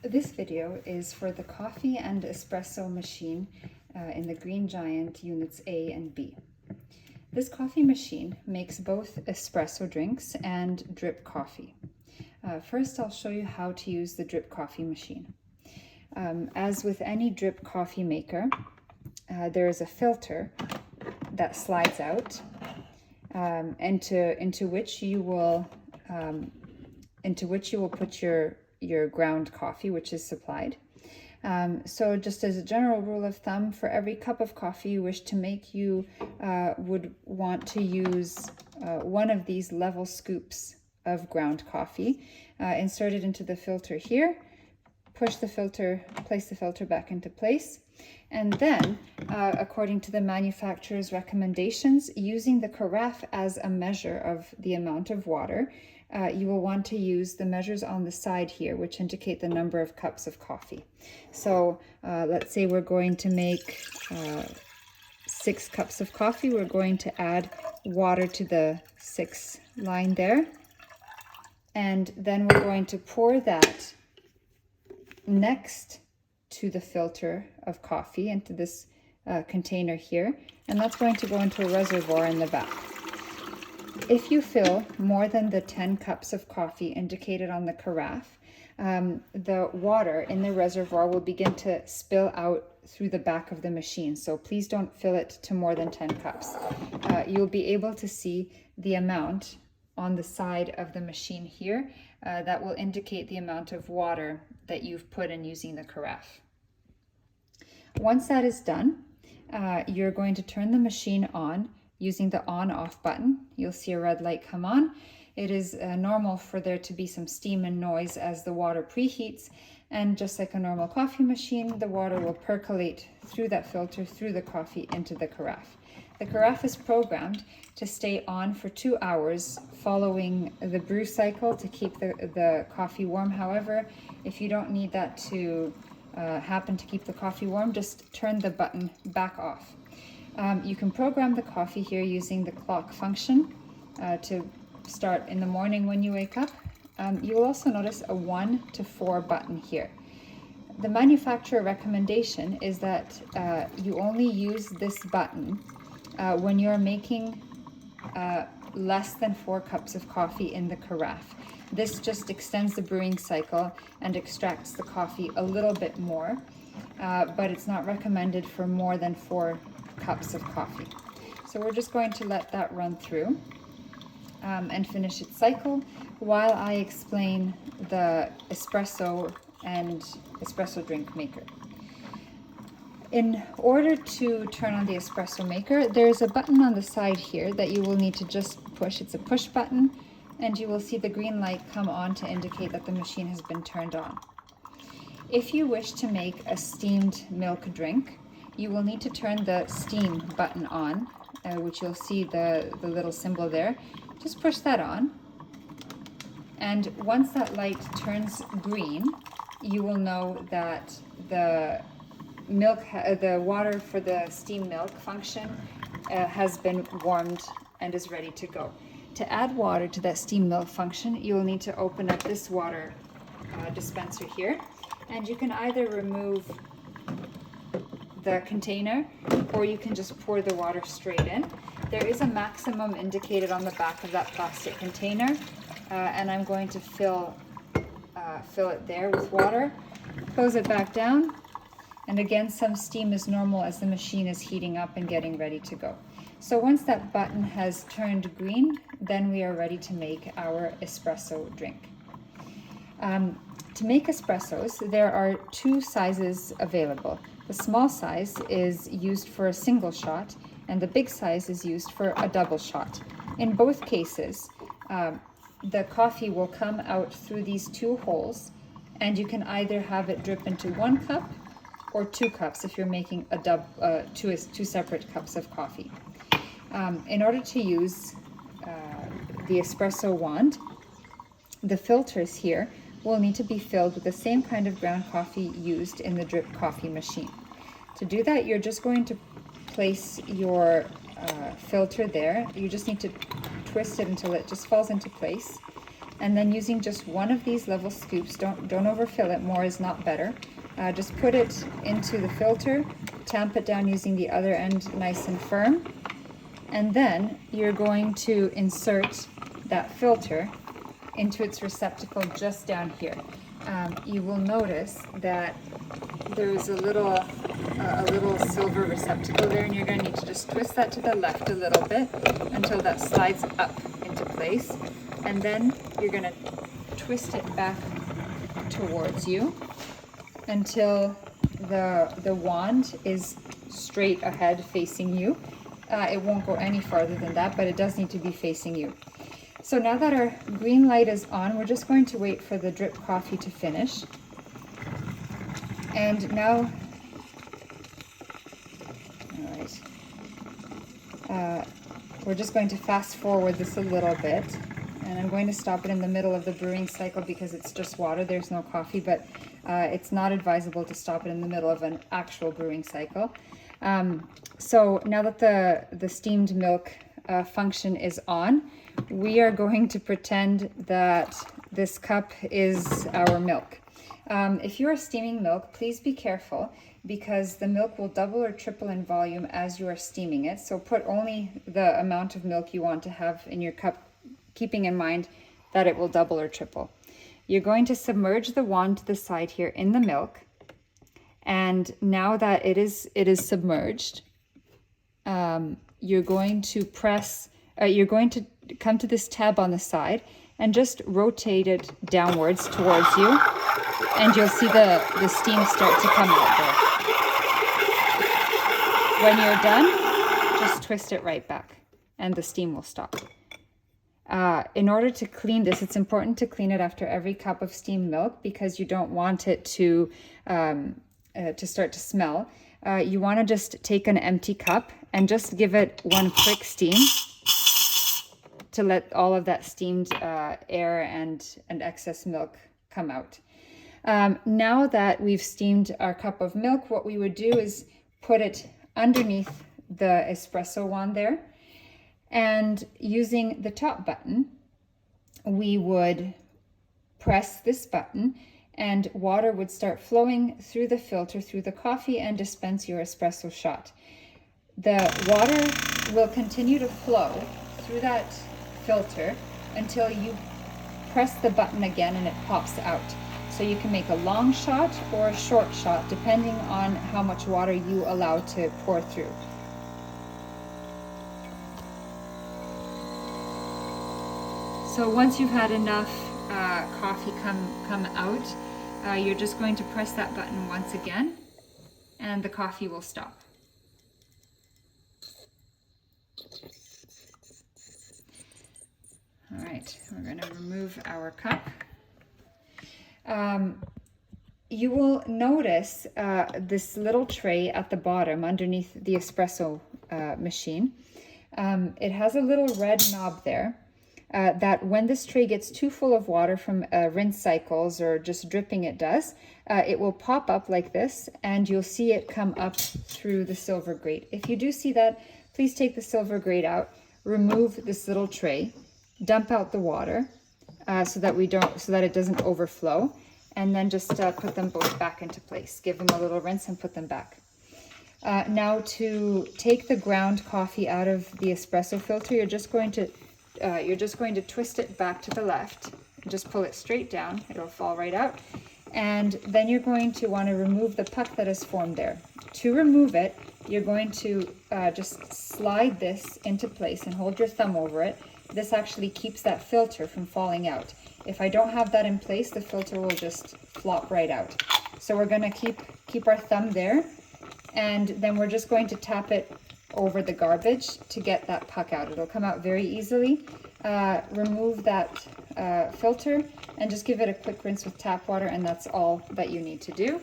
This video is for the coffee and espresso machine in the Green Giant units A and B. This coffee machine makes both espresso drinks and drip coffee. First, I'll show you how to use the drip coffee machine. As with any drip coffee maker, there is a filter that slides out into which you will put your ground coffee, which is supplied. So just as a general rule of thumb, for every cup of coffee you wish to make, you would want to use one of these level scoops of ground coffee. Insert it into the filter here, push the filter, place the filter back into place, and then, according to the manufacturer's recommendations, using the carafe as a measure of the amount of water, you will want to use the measures on the side here, which indicate the number of cups of coffee. So let's say we're going to make 6 cups of coffee. We're going to add water to the 6 line there. And then we're going to pour that next to the filter of coffee into this container here. And that's going to go into a reservoir in the back. If you fill more than the 10 cups of coffee indicated on the carafe, the water in the reservoir will begin to spill out through the back of the machine. So please don't fill it to more than 10 cups. You'll be able to see the amount on the side of the machine here that will indicate the amount of water that you've put in using the carafe. Once that is done, you're going to turn the machine on using the on-off button. You'll see a red light come on. It is normal for there to be some steam and noise as the water preheats, and just like a normal coffee machine, the water will percolate through that filter, through the coffee, into the carafe. The carafe is programmed to stay on for 2 hours following the brew cycle to keep the coffee warm. However, if you don't need that to happen to keep the coffee warm, just turn the button back off. You can program the coffee here using the clock function to start in the morning when you wake up. You will also notice a 1 to 4 button here. The manufacturer recommendation is that you only use this button when you're making less than 4 cups of coffee in the carafe. This just extends the brewing cycle and extracts the coffee a little bit more, but it's not recommended for more than 4 cups of coffee. So we're just going to let that run through and finish its cycle while I explain the espresso and espresso drink maker. In order to turn on the espresso maker, there's a button on the side here that you will need to just push. It's a push button, and you will see the green light come on to indicate that the machine has been turned on. If you wish to make a steamed milk drink, you will need to turn the steam button on, which you'll see the little symbol there. Just push that on, and once that light turns green, you will know that the water for the steam milk function has been warmed and is ready to go. To add water to that steam milk function, you will need to open up this water dispenser here, and you can either remove the container, or you can just pour the water straight in. There is a maximum indicated on the back of that plastic container, and I'm going to fill it there with water, close it back down, and again, some steam is normal as the machine is heating up and getting ready to go. So once that button has turned green, then we are ready to make our espresso drink. To make espressos, there are 2 sizes available. The small size is used for a single shot, and the big size is used for a double shot. In both cases, the coffee will come out through these 2 holes, and you can either have it drip into 1 cup or 2 cups if you're making two separate cups of coffee. In order to use the espresso wand, the filters here will need to be filled with the same kind of ground coffee used in the drip coffee machine. To do that, you're just going to place your filter there. You just need to twist it until it just falls into place. and then using just one of these level scoops, don't overfill it, more is not better. Just put it into the filter, tamp it down using the other end nice and firm, and then you're going to insert that filter into its receptacle just down here. You will notice that there's a little silver receptacle there, and you're going to need to just twist that to the left a little bit until that slides up into place, and then you're going to twist it back towards you until the wand is straight ahead facing you. It won't go any farther than that, but it does need to be facing you. So now that our green light is on, we're just going to wait for the drip coffee to finish. And now, all right, we're just going to fast forward this a little bit, and I'm going to stop it in the middle of the brewing cycle because it's just water, there's no coffee, but it's not advisable to stop it in the middle of an actual brewing cycle. So now that the steamed milk function is on, we are going to pretend that this cup is our milk. If you are steaming milk, please be careful because the milk will double or triple in volume as you are steaming it. So put only the amount of milk you want to have in your cup, keeping in mind that it will double or triple. You're going to submerge the wand to the side here in the milk. And now that it is submerged, you're going to come to this tab on the side and just rotate it downwards towards you, and you'll see the steam start to come out there. When you're done, just twist it right back and the steam will stop. In order to clean this, it's important to clean it after every cup of steamed milk because you don't want it to start to smell. You want to just take an empty cup and just give it one quick steam to let all of that steamed air and excess milk come out. Now that we've steamed our cup of milk, what we would do is put it underneath the espresso wand there, and using the top button, we would press this button and water would start flowing through the filter, through the coffee, and dispense your espresso shot. The water will continue to flow through that filter until you press the button again and it pops out. So you can make a long shot or a short shot depending on how much water you allow to pour through. So once you've had enough coffee come out, you're just going to press that button once again and the coffee will stop. All right, we're going to remove our cup. You will notice this little tray at the bottom underneath the espresso machine. It has a little red knob there that when this tray gets too full of water from rinse cycles or just dripping it will pop up like this and you'll see it come up through the silver grate. If you do see that, please take the silver grate out, remove this little tray, dump out the water so that it doesn't overflow, and then just put them both back into place. Give them a little rinse and put them back. Now to take the ground coffee out of the espresso filter, you're just going to twist it back to the left. Just pull it straight down. It'll fall right out. And then you're going to want to remove the puck that is formed there. To remove it, you're going to just slide this into place and hold your thumb over it. This actually keeps that filter from falling out. If I don't have that in place, the filter will just flop right out. So we're going to keep our thumb there, and then we're just going to tap it over the garbage to get that puck out. It'll come out very easily. Remove that filter and just give it a quick rinse with tap water, and that's all that you need to do.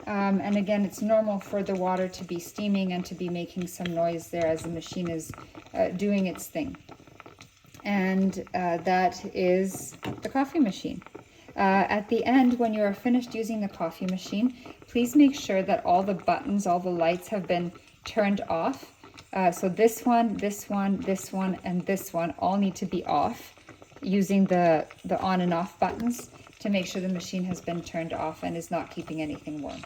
And again, it's normal for the water to be steaming and to be making some noise there as the machine is doing its thing. And that is the coffee machine. At the end, when you are finished using the coffee machine, please make sure that all the buttons, all the lights have been turned off. So this one, and this one all need to be off. using the on and off buttons to make sure the machine has been turned off and is not keeping anything warm.